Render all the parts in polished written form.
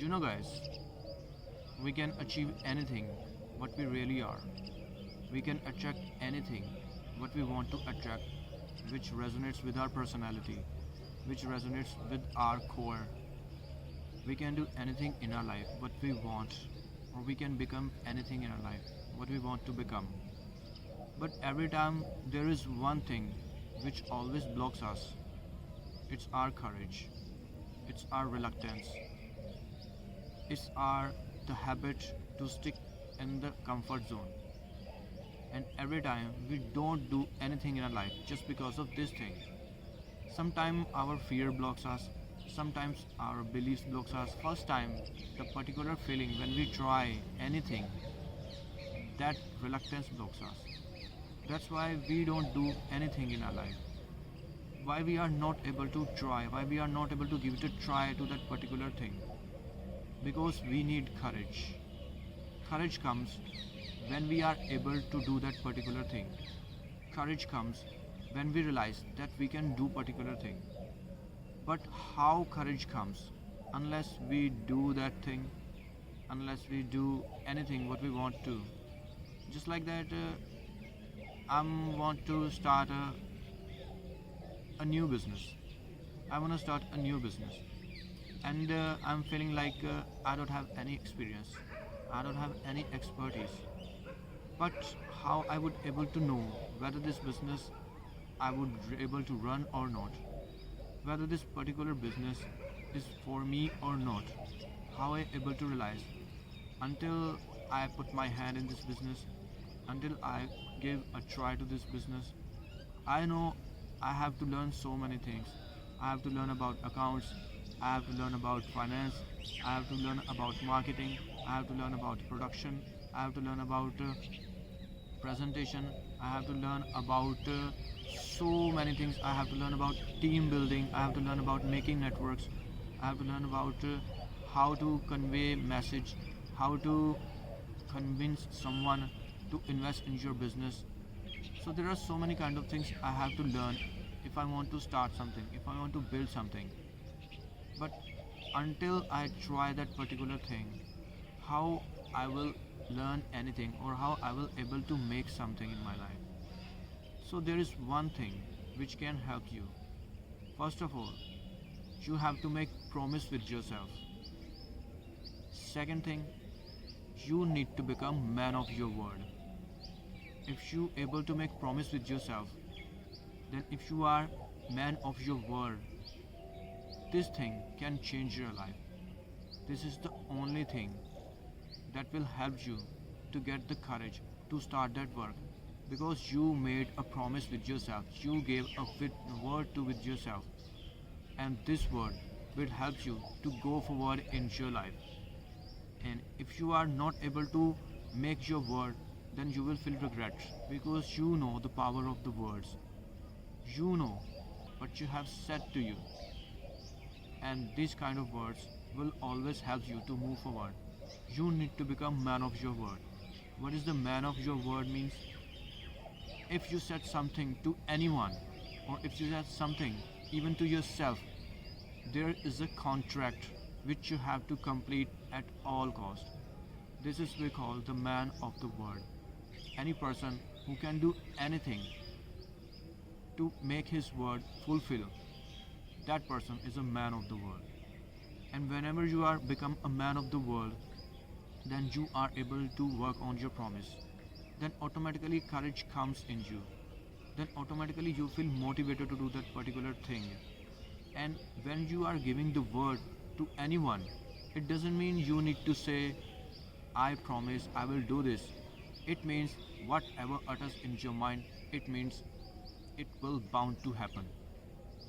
Guys, we can achieve anything what we really are. We can attract anything what we want to attract, which resonates with our personality, which resonates with our core. We can do anything in our life what we want, or we can become anything in our life what we want to become. But every time there is one thing which always blocks us. It's our courage, it's our reluctance, it's our the habit to stick in the comfort zone. And every time we don't do anything in our life just because of this thing. Sometimes our fear blocks us, sometimes our beliefs blocks us. First time, the particular feeling when we try anything, that reluctance blocks us. That's why we don't do anything in our life. Why we are not able to try, why we are not able to give it a try to that particular thing. Because we need courage. Courage comes when we are able to do that particular thing. Courage comes when we realize that we can do particular thing. But how courage comes? Unless we do that thing, unless we do anything what we want to. Just like that, I want to start a new business. I want to start a new business, and I'm feeling like I don't have any experience, I don't have any expertise. But how I would able to know whether this business I would able to run or not, whether this particular business is for me or not? How I able to realize until I put my hand in this business, until I give a try to this business? I know I have to learn so many things. I have to learn about accounts, I have to learn about finance, I have to learn about marketing, I have to learn about production, I have to learn about presentation, I have to learn about so many things. I have to learn about team building, I have to learn about making networks, I have to learn about how to convey message, how to convince someone to invest in your business. So there are so many kind of things I have to learn if I want to start something, if I want to build something. But until I try that particular thing, how I will learn anything, or how I will able to make something in my life? So there is one thing which can help you. First of all, you have to make promise with yourself. Second thing, you need to become man of your word. If you able to make promise with yourself, then if you are man of your word, this thing can change your life. This is the only thing that will help you to get the courage to start that work, because you made a promise with yourself, you gave a word to with yourself, and this word will help you to go forward in your life. And if you are not able to make your word, then you will feel regret, because you know the power of the words, you know what you have said to you, and these kind of words will always help you to move forward. You need to become man of your word. What is the man of your word means? If you said something to anyone, or if you said something even to yourself, there is a contract which you have to complete at all cost. This is we call the man of the word. Any person who can do anything to make his word fulfill, that person is a man of the world. And whenever you are become a man of the world, then you are able to work on your promise. Then automatically courage comes in you. Then automatically you feel motivated to do that particular thing. And when you are giving the word to anyone, it doesn't mean you need to say, I promise I will do this. It means whatever utters in your mind, it means it will bound to happen.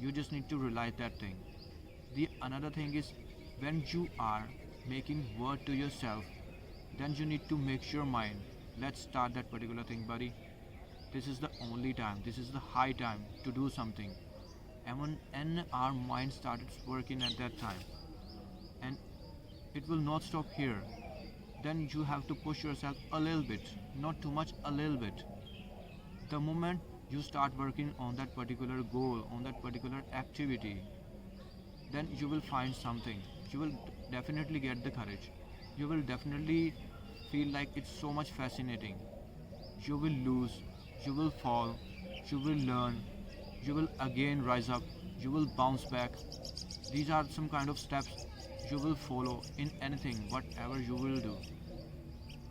You just need to realize that thing. The another thing is, when you are making word to yourself, then you need to make your mind, let's start that particular thing, buddy. This is the only time, this is the high time to do something. And when our mind started working at that time, and it will not stop here, then you have to push yourself a little bit, not too much, a little bit. The moment you start working on that particular goal, on that particular activity, then you will find something, you will definitely get the courage. You will definitely feel like it's so much fascinating. You will lose, you will fall, you will learn, you will again rise up, you will bounce back. These are some kind of steps you will follow in anything, whatever you will do.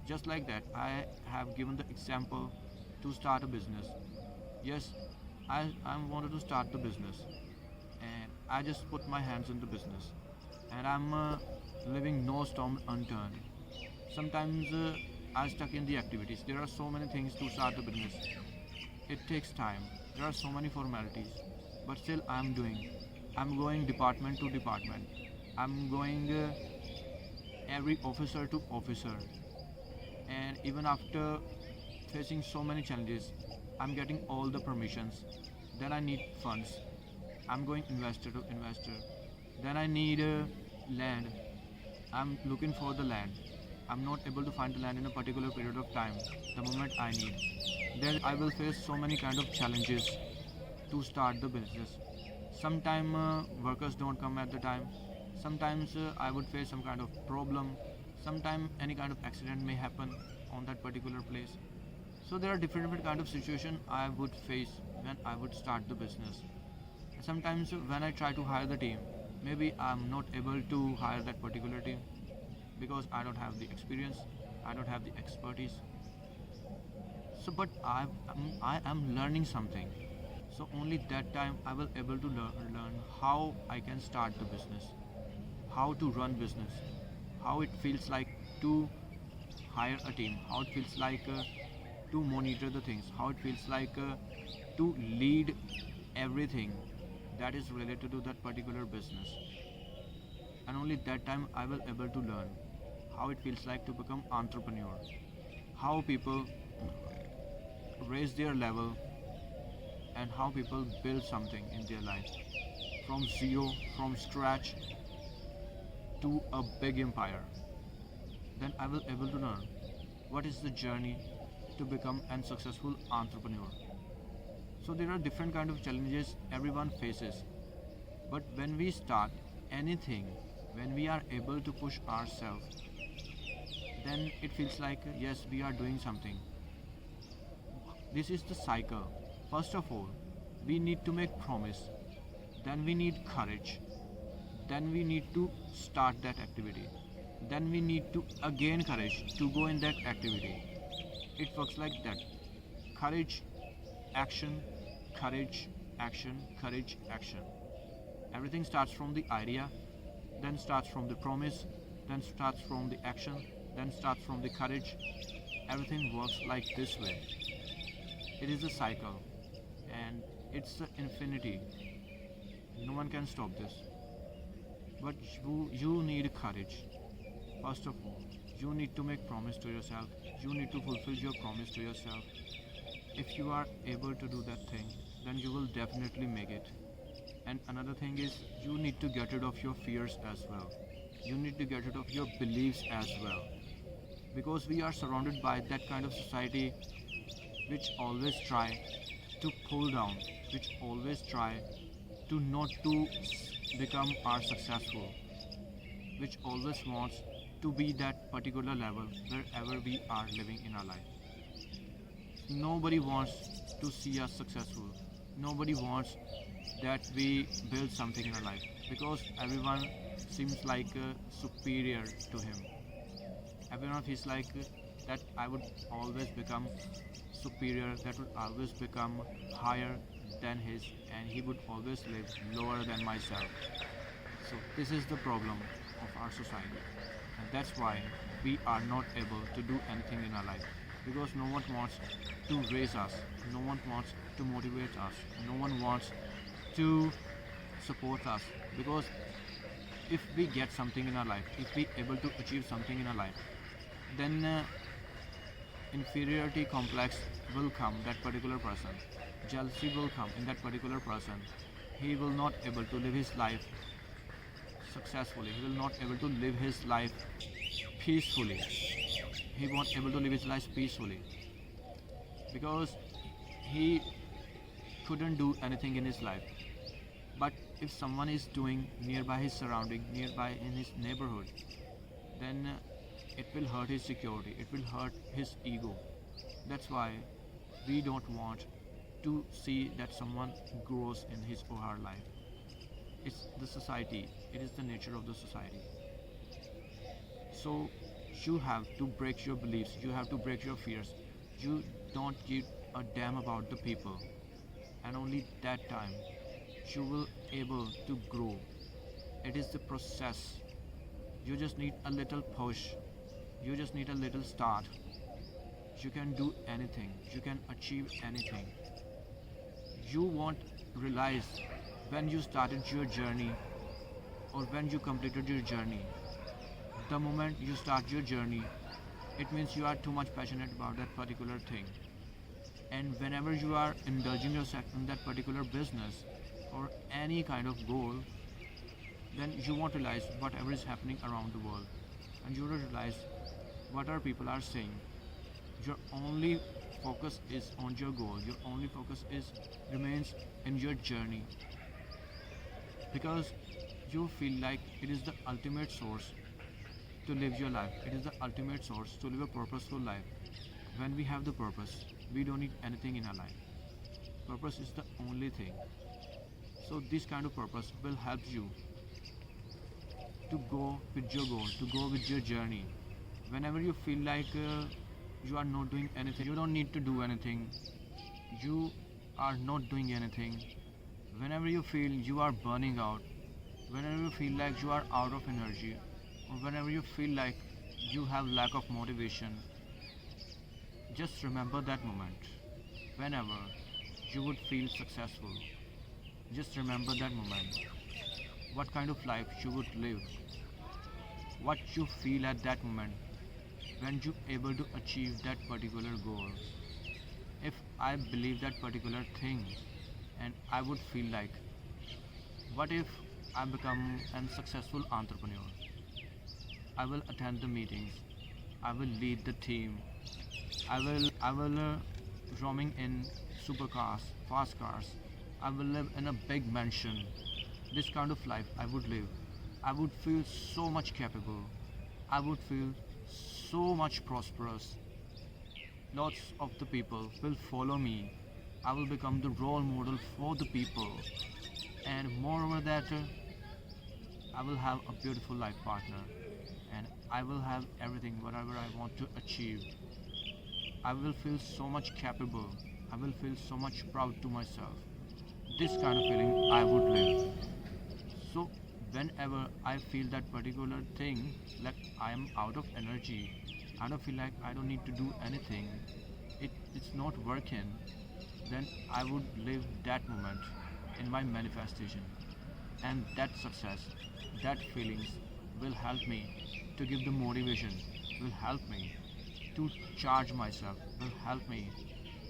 Just like that, I have given the example to start a business. Yes, I wanted to start the business, and I just put my hands in the business, and I'm leaving no stone unturned. Sometimes I stuck in the activities. There are so many things to start a business. It takes time. There are so many formalities, but still I'm doing. I'm going department to department. I'm going every officer to officer, and even after facing so many challenges, I'm getting all the permissions. Then I need funds. I'm going investor to investor. Then I need land. I'm looking for the land. I'm not able to find the land in a particular period of time, the moment I need. Then I will face so many kind of challenges to start the business. Sometimes workers don't come at the time. Sometimes I would face some kind of problem. Sometimes any kind of accident may happen on that particular place. So there are different kind of situation I would face when I would start the business. Sometimes when I try to hire the team, maybe I'm not able to hire that particular team because I don't have the experience, I don't have the expertise. So, but I am learning something. So only that time I will able to learn how I can start the business, how to run business, how it feels like to hire a team, how it feels like to monitor the things, how it feels like to lead everything that is related to that particular business. And only that time I will able to learn how it feels like to become entrepreneur, how people raise their level, and how people build something in their life from zero, from scratch to a big empire. Then I will able to learn what is the journey to become an successful entrepreneur. So there are different kind of challenges everyone faces, but when we start anything, when we are able to push ourselves, then it feels like yes, we are doing something. This is the cycle. First of all, we need to make promise, then we need courage, then we need to start that activity, then we need to again courage to go in that activity. It works like that: courage, action, courage, action, courage, action. Everything starts from the idea, then starts from the promise, then starts from the action, then starts from the courage. Everything works like this way. It is a cycle, and it's the infinity. No one can stop this. But you need courage. First of all, you need to make promise to yourself. You need to fulfill your promise to yourself. If you are able to do that thing, then you will definitely make it. And another thing is, you need to get rid of your fears as well. You need to get rid of your beliefs as well. Because we are surrounded by that kind of society which always try to pull down, which always try to not to become our successful, which always wants to be that particular level wherever we are living in our life. Nobody wants to see us successful. Nobody wants that we build something in our life because everyone seems like superior to him. Everyone feels like that I would always become superior, that would always become higher than his, and he would always live lower than myself. So this is the problem of our society, and that's why we are not able to do anything in our life, because no one wants to raise us, no one wants to motivate us, no one wants to support us. Because if we get something in our life, if we able to achieve something in our life, then inferiority complex will come that particular person, jealousy will come in that particular person. He will not able to live his life successfully, he will not able to live his life peacefully, he won't able to live his life peacefully because he couldn't do anything in his life. But if someone is doing nearby his surrounding, nearby in his neighborhood, then it will hurt his security, it will hurt his ego. That's why we don't want to see that someone grows in his or her life. It's the society, it is the nature of the society. So you have to break your beliefs, you have to break your fears. You don't give a damn about the people, and only that time you will able to grow. It is the process. You just need a little push, you just need a little start. You can do anything, you can achieve anything. You won't realize when you started your journey or when you completed your journey. The moment you start your journey, it means you are too much passionate about that particular thing. And whenever you are indulging yourself in that particular business or any kind of goal, then you won't realize whatever is happening around the world, and you will realize what our people are saying. Your only focus is on your goal, your only focus is remains in your journey, because you feel like it is the ultimate source to live your life, it is the ultimate source to live a purposeful life. When we have the purpose, we don't need anything in our life. Purpose is the only thing. So this kind of purpose will help you to go with your goal, to go with your journey. Whenever you feel like you are not doing anything, you don't need to do anything, you are not doing anything. Whenever you feel you are burning out, whenever you feel like you are out of energy, or whenever you feel like you have lack of motivation, just remember that moment. Whenever you would feel successful, just remember that moment. What kind of life you would live, what you feel at that moment when you able to achieve that particular goal. If I believe that particular thing, and I would feel like, what if I become a successful entrepreneur? I will attend the meetings, I will lead the team, I will roaming in supercars, fast cars, I will live in a big mansion. This kind of life I would live. I would feel so much capable, I would feel so much prosperous. Lots of the people will follow me, I will become the role model for the people, and moreover that I will have a beautiful life partner, and I will have everything whatever I want to achieve. I will feel so much capable, I will feel so much proud to myself. This kind of feeling I would live. So whenever I feel that particular thing, like I am out of energy, I don't feel like I don't need to do anything, it's not working, then I would live that moment in my manifestation. And that success, that feelings will help me to give the motivation, will help me to charge myself, will help me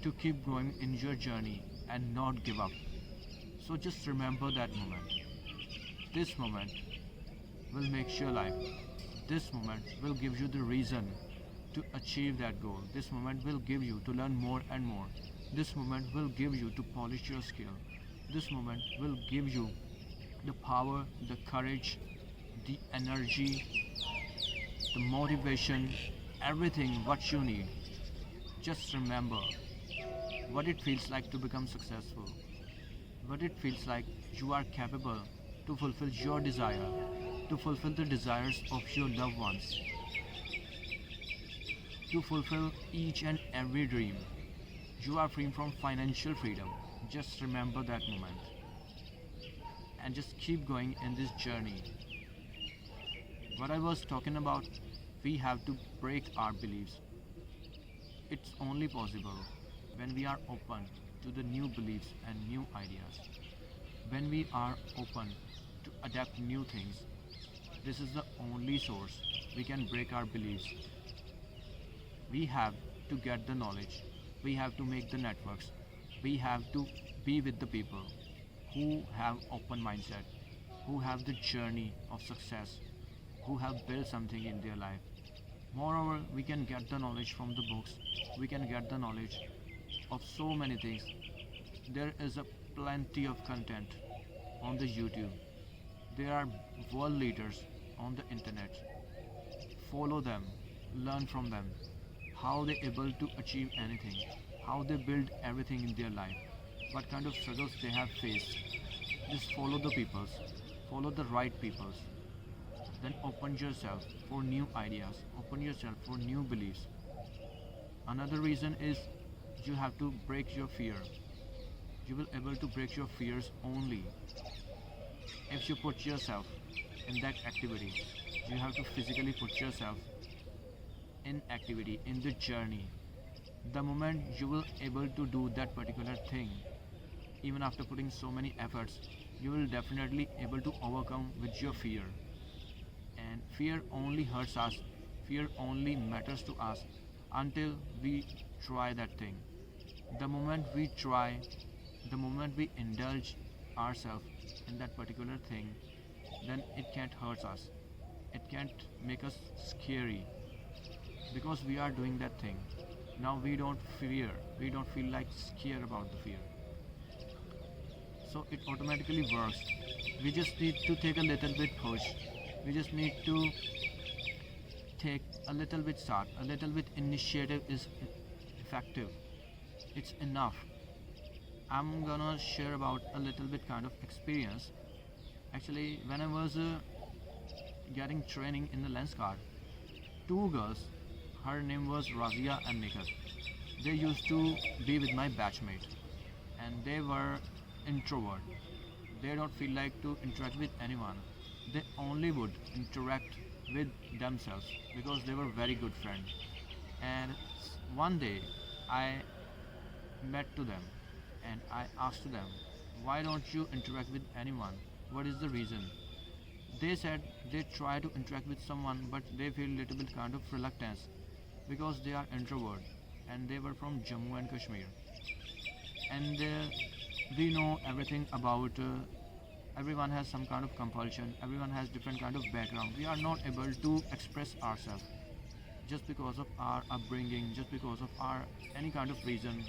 to keep going in your journey and not give up. So just remember that moment. This moment will make your life. This moment will give you the reason to achieve that goal. This moment will give you to learn more and more. This moment will give you to polish your skill. This moment will give you the power, the courage, the energy, the motivation, everything what you need. Just remember what it feels like to become successful, what it feels like you are capable to fulfill your desire, to fulfill the desires of your loved ones, to fulfill each and every dream. You are free from financial freedom. Just remember that moment and just keep going in this journey. What I was talking about, we have to break our beliefs. It's only possible when we are open to the new beliefs and new ideas. When we are open to adapt new things, this is the only source we can break our beliefs. We have to get the knowledge, we have to make the networks, we have to be with the people who have open mindset, who have the journey of success, who have built something in their life. Moreover, we can get the knowledge from the books, we can get the knowledge of so many things. There is a plenty of content on the YouTube. There are world leaders on the internet. Follow them, learn from them, how they able to achieve anything, how they build everything in their life, what kind of struggles they have faced. Just follow the peoples, follow the right peoples. Then open yourself for new ideas, open yourself for new beliefs. Another reason is you have to break your fear. You will able to break your fears only if you put yourself in that activity. You have to physically put yourself in activity, in the journey. The moment you will able to do that particular thing, even after putting so many efforts, you will definitely able to overcome with your fear. And fear only hurts us, fear only matters to us until we try that thing. The moment we try, the moment we indulge ourselves in that particular thing, then it can't hurt us, it can't make us scary, because we are doing that thing. Now we don't fear, we don't feel like scared about the fear, so it automatically works. We just need to take a little bit push, we just need to take a little bit start, a little bit initiative is effective. It's enough. I'm gonna share about a little bit kind of experience. Actually, when I was getting training in the lens card, two girls, her name was Razia and Nikhil. They used to be with my batchmate, and they were introvert. They don't feel like to interact with anyone. They only would interact with themselves because they were very good friends. And one day I met to them and I asked them, why don't you interact with anyone? What is the reason? They said they try to interact with someone but they feel little bit kind of reluctance because they are introvert, and they were from Jammu and Kashmir. And we know everything about everyone has some kind of compulsion, everyone has different kind of background. We are not able to express ourselves just because of our upbringing, just because of our any kind of reason,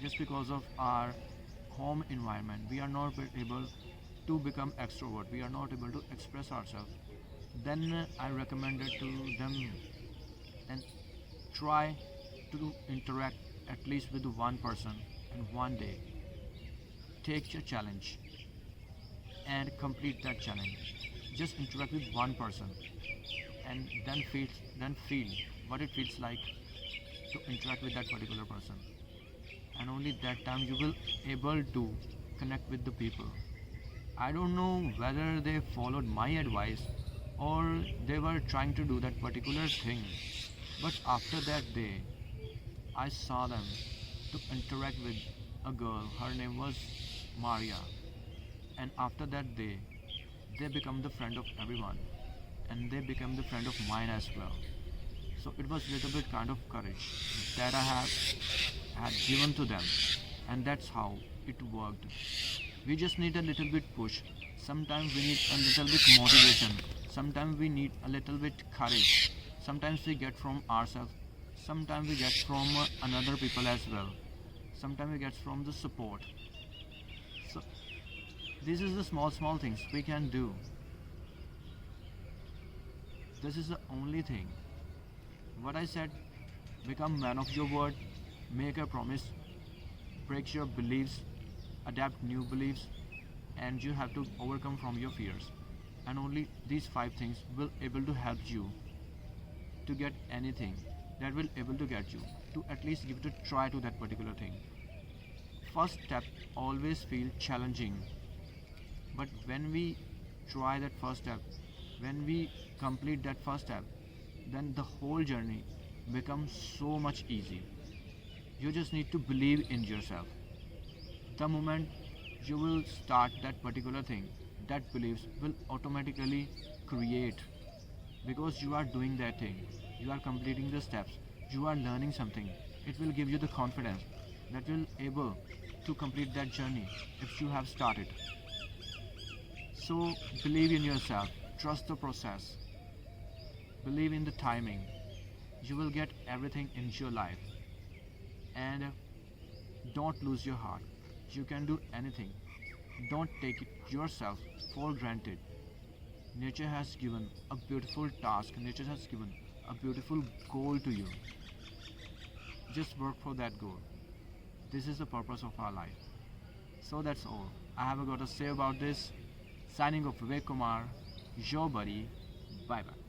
just because of our home environment. We are not able to become extrovert, we are not able to express ourselves. Then I recommended to them and try to interact at least with one person, and one day take a challenge and complete that challenge. Just interact with one person and then feel what it feels like to interact with that particular person, and only that time you will able to connect with the people. I don't know whether they followed my advice or they were trying to do that particular thing, but after that day I saw them to interact with a girl. Her name was Maria, and after that day they become the friend of everyone, and they become the friend of mine as well. So it was little bit kind of courage that I have had given to them, and that's how it worked. We just need a little bit push. Sometimes we need a little bit motivation. Sometimes we need a little bit courage. Sometimes we get from ourselves. Sometimes we get from another people as well. Sometimes we get from the support. So this is the small things we can do. This is the only thing. What I said, become man of your word, make a promise, break your beliefs, adapt new beliefs, and you have to overcome from your fears. And only these 5 things will able to help you to get anything, that will able to get you to at least give it a try to that particular thing. First step always feel challenging, but when we try that first step, when we complete that first step, then the whole journey becomes so much easy. You just need to believe in yourself. The moment you will start that particular thing, that beliefs will automatically create, because you are doing that thing, you are completing the steps, you are learning something. It will give you the confidence that will able to complete that journey if you have started. So believe in yourself, trust the process, believe in the timing. You will get everything in your life, and don't lose your heart. You can do anything. Don't take it yourself for granted. Nature has given a beautiful task, nature has given a beautiful goal to you. Just work for that goal. This is the purpose of our life. So that's all I have got to say about this. Signing off, Vivek Kumar, your buddy. Bye bye.